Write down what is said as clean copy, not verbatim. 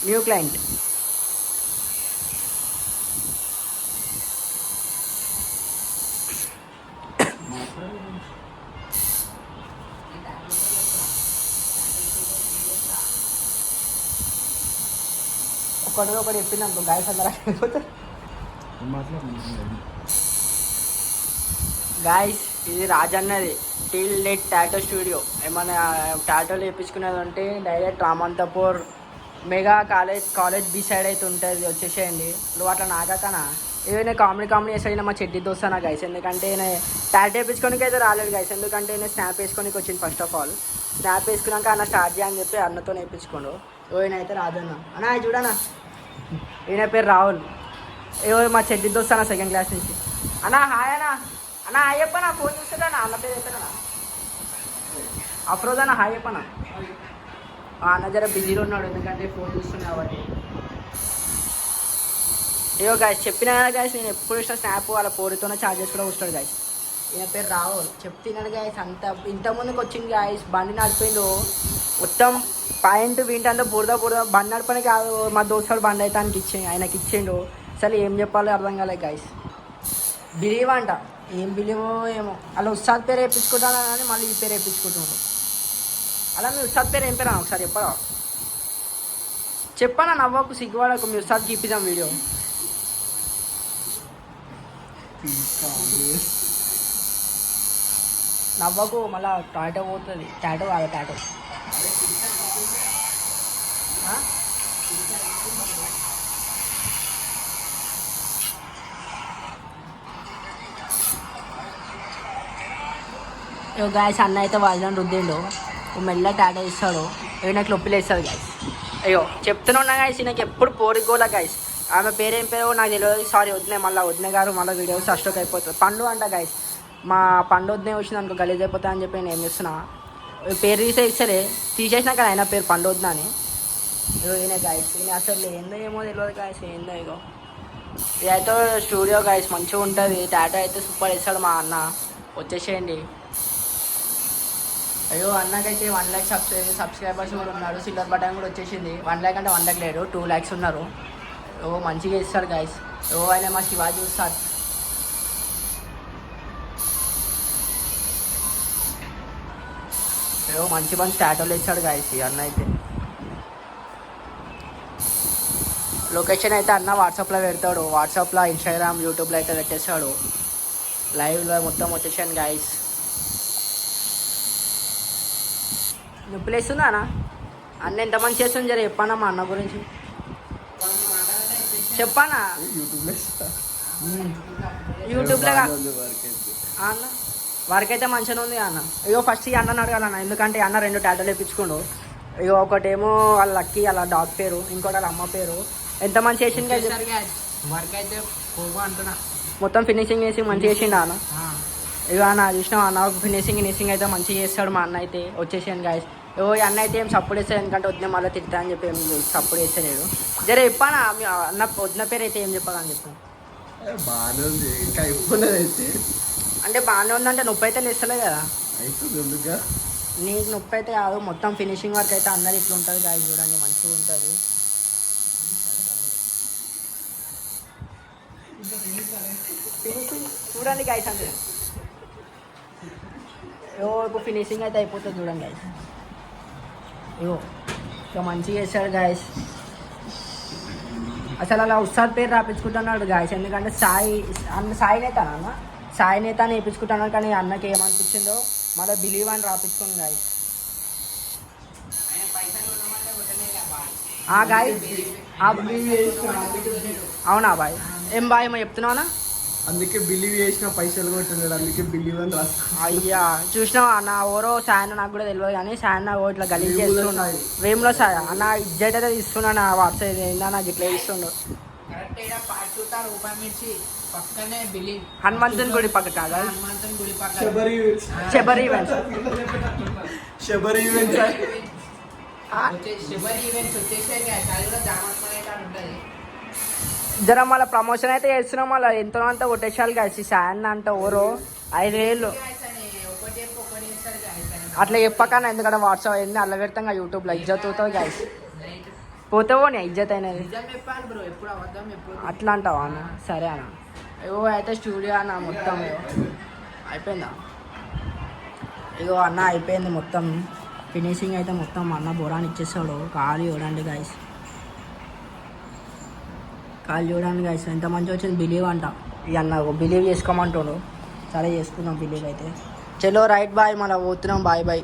New client. ఒకటి చెప్పింది అనుకో గాయస్ అందరూ అయిపోతారు. గాయస్ ఇది రాజన్నది టిల్ డెట్ టాటో స్టూడియో. ఏమైనా టాటోలు వేయించుకునేది ఉంటే direct Ramanthapur mega college beside అయితే ఉంటుంది, వచ్చేసేయండి. నువ్వు అట్లా నాకనా ఏదైనా కామెడీ చేసాడు మా చెడ్డి దోస్తానా గైస్. ఎందుకంటే నేను టాటో వేయించుకోనికి అయితే రాలేదు గైస్. ఎందుకంటే నేను స్నాప్ వేసుకోనికి వచ్చింది. ఫస్ట్ ఆఫ్ ఆల్ స్నాప్ వేసుకున్నాక అన్న స్టార్ట్ చేయని చెప్పి అన్నతో వేయించుకోండు. ఈయన అయితే రాజన్న అన్న చూడనా, ఈయన పేరు రాహుల్. మా చెడ్డి దోస్తానా సెకండ్ క్లాస్ నుంచి. అన్న హాయ్ అన్న, అన్న హాయ్ చెప్పనా, ఫోన్ చూస్తాడా అన్న పేరు ఎత్తనా అఫ్రోజ్ అన్న హాయ్ చెప్పనా. అన్న జర బిజీలో ఉన్నాడు ఎందుకంటే ఫోన్ చూస్తున్నా కాబట్టి. ఏవో గాయస్ చెప్పినా గాయస్, నేను ఎప్పుడు ఇష్టం స్నాప్ వాళ్ళ పోరుతోనే ఛార్జెస్ కూడా వస్తాడు గాయస్. ఈయన పేరు రాహుల్. చెప్తున్నాడు గాయస్. ఇంతకుముందుకు వచ్చింది గాయస్, బండి నడిపిండు మొత్తం పాయింట్ వీంటంతా బురద బండి నడపని కాదు, మా దోస్తుడు బండి అయితే ఆయనకి ఇచ్చిండు. అసలు ఏం చెప్పాలో అర్థం కాలేదు గాయస్. బిలీవ్ అంట, ఏం బిలీవో ఏమో. అలా ఉస్తాద్ పేరు వేయించుకుంటాను కానీ మళ్ళీ ఈ పేరు వేయించుకుంటున్నాడు. అలా మీ ఉస్తాద్ పేరు ఏం పేరు ఒకసారి చెప్పరా, చెప్పనా నవ్వకు సిగ్గువాడకు. మీ ఉస్తాద్కి ఇప్పిద్దాం వీడియో. నవ్వకు మళ్ళా టాటో పోతుంది. టాటో కాదు టాటో. గాయస్ అన్న అయితే వాళ్ళని రుద్దిండు, మెల్ల టాటో ఇస్తాడు, నాకు నొప్పిలు వేస్తాడు గాయస్. అయ్యో చెప్తూనే ఉన్నా గాయస్, నాకు ఎప్పుడు పోరిగోలా గాయస్. ఆమె పేరేం పేరో నాకు తెలియదు, సారీ వదిలే. మళ్ళీ వదిలే గారు మళ్ళీ వీడియోస్ అస్టోక్ అయిపోతుంది. పండు అంట గాయస్, మా పండు వదిలే వచ్చింది అనుకో గలీజ్ అయిపోతా అని చెప్పి నేను ఏం చేస్తున్నా, పేరు ఇస్తలే తీసేసినా కదా ఆయన పేరు పండు వద్దా అని. ఈయన గాయస్, ఈయన అసలు ఏందో ఏమో తెలియదు గాయస్, ఏందో. ఇగో ఇదైతే స్టూడియో గాయస్, మంచిగా ఉంటుంది. టాటో అయితే సూపర్ ఇస్తాడు మా అన్న, వచ్చేసేయండి. అయ్యో అన్నకైతే 1 lakh సబ్స్క్రైబర్స్ కూడా ఉన్నారు. సిల్వర్ బటన్ కూడా వచ్చేసింది. 1 lakh అంటే 1 lakh లేడు, 2 lakhs ఉన్నారు. మంచిగా ఇస్తాడు గాయస్. ఆయన మా శివాజీ ఉస్తాద్. మంచి టాటోలు ఇస్తాడు గాయస్ ఈ అన్న అయితే. లొకేషన్ అయితే అన్న వాట్సాప్లో పెడతాడు. వాట్సాప్లో, ఇన్స్టాగ్రామ్, యూట్యూబ్లో అయితే పెట్టేస్తాడు. లైవ్లో మొత్తం వచ్చేసాను గాయస్. నొప్పి లేస్తుందా అన్న? అన్న ఎంత మంచి చేస్తుంది జర చెప్పానా మా అన్న గురించి చెప్పానా. యూట్యూబ్లో అన్న వర్క్ అయితే మంచిగా ఉంది అన్న. ఇగో ఫస్ట్ ఈ అన్నని అడగాలన్న, ఎందుకంటే అన్న 2 టాటోలు వేయించుకోండు. ఇగో ఒకటేమో వాళ్ళ లక్కీ, వాళ్ళ డాగ్ పేరు, ఇంకోటి వాళ్ళ అమ్మ పేరు. ఎంత మంచి చేసింది వర్క్ అయితే అంటున్నా, మొత్తం ఫినిషింగ్ చేసి మంచిగా చేసిండు అన్న. ఇక అన్న చూసినావు అన్న, ఫినిషింగ్ అయితే మంచిగా చేస్తాడు మా అన్న అయితే. వచ్చేసాను గాయస్. ఈ అన్న అయితే ఏం సపోర్ట్ చేస్తాడు, ఎందుకంటే వదిన మళ్ళీ తిడతా అని చెప్పి ఏం సపోర్ట్ చేస్తలేడు. జర చెప్పానా మీ అన్న వదిన పేరు అయితే ఏం చెప్పాలని చెప్పాను. బాగానే ఉంది, ఇంకా అయిపోలేదైతే. అంటే బాగానే ఉందంటే నొప్పి అయితే లేస్తలే కదా. అవుతుంది, నీకు నొప్పి అయితే కాదు, మొత్తం ఫినిషింగ్ వర్క్ అయితే అందరు ఇట్లా ఉంటుంది గాయస్. చూడండి మంచిగా ఉంటుంది. ఫినిషింగ్ చూడండి గాయస్, అంటే ఇప్పుడు ఫినిషింగ్ అయితే అయిపోతుంది చూడండి గాయస్. ఇక మంచిగా చేస్తాడు గాయస్. అసలు అలా ఉస్తాద్ పేరు రాపించుకుంటున్నాడు గాయస్. ఎందుకంటే సాయి నేత అన్న, సాయి నేత అని వేయించుకుంటున్నాడు. కానీ అన్నకి ఏమనిపించిందో మళ్ళీ బిలీవ్ అని రాపించుకుంది గాయస్. గాయస్ అవునా బాయ్, ఏం బాయ్ ఏమో చెప్తున్నావునా? అందుకే బిలీవ్ చేసిన పైసలు కొట్టున్నాడు, అందుకే బిలీవ్ అని రాస్తా. అయ్యా చూసినావా అన్న, ఎవరో సాయన్న నాకు కూడా తెలియదు కానీ సాయన్న ఇట్లా గలీజ్ చేస్తున్నాడు. వేమ్లో సాయ అన్న ఇజ్జట్ అయితే తీసుకున్నాను. వాట్సాప్ ఏందా నాకు ఇట్లా ఇస్తుండు. హనుమంతుని గుడి పక్క కాదా, శబరి ఈవెంట్స్ జర మళ్ళీ ప్రమోషన్ అయితే చేస్తున్నాం. మళ్ళీ ఎంతో అంతా కొట్టేసాలి కాసి. సాయన్న అంటే ఓరో 5,000 అట్లా చెప్పకన్నా, ఎందుకంటే వాట్సాప్ అయింది అల్ల పెడతాం యూట్యూబ్లో ఇజ్జత్ అవుతుంది గాయస్. పోతావో నీ ఇజ్జత్ అయినది నిజం చెప్పాలి బ్రో, ఎప్పుడు అబద్ధం ఎప్పుడు. అట్లా అంటావా అన్న? సరే అన్న. ఇగో అయితే స్టూడియో అన్న మొత్తం అయిపోయిందా? ఇగో అన్న అయిపోయింది మొత్తం ఫినిషింగ్ అయితే మొత్తం అన్న బోరాన్ని ఇచ్చేస్తాడు. కాలు చూడండి గైస్, కాలు చూడండి గైస్ ఎంత మంచిగా వచ్చింది. బిలీవ్ అంట ఈ అన్న, బిలీవ్ చేసుకోమంటాడు. సరే చేసుకుందాం బిలీవ్ అయితే. చలో రైట్ బాయ్, మళ్ళీ పోతున్నాం. Bye bye.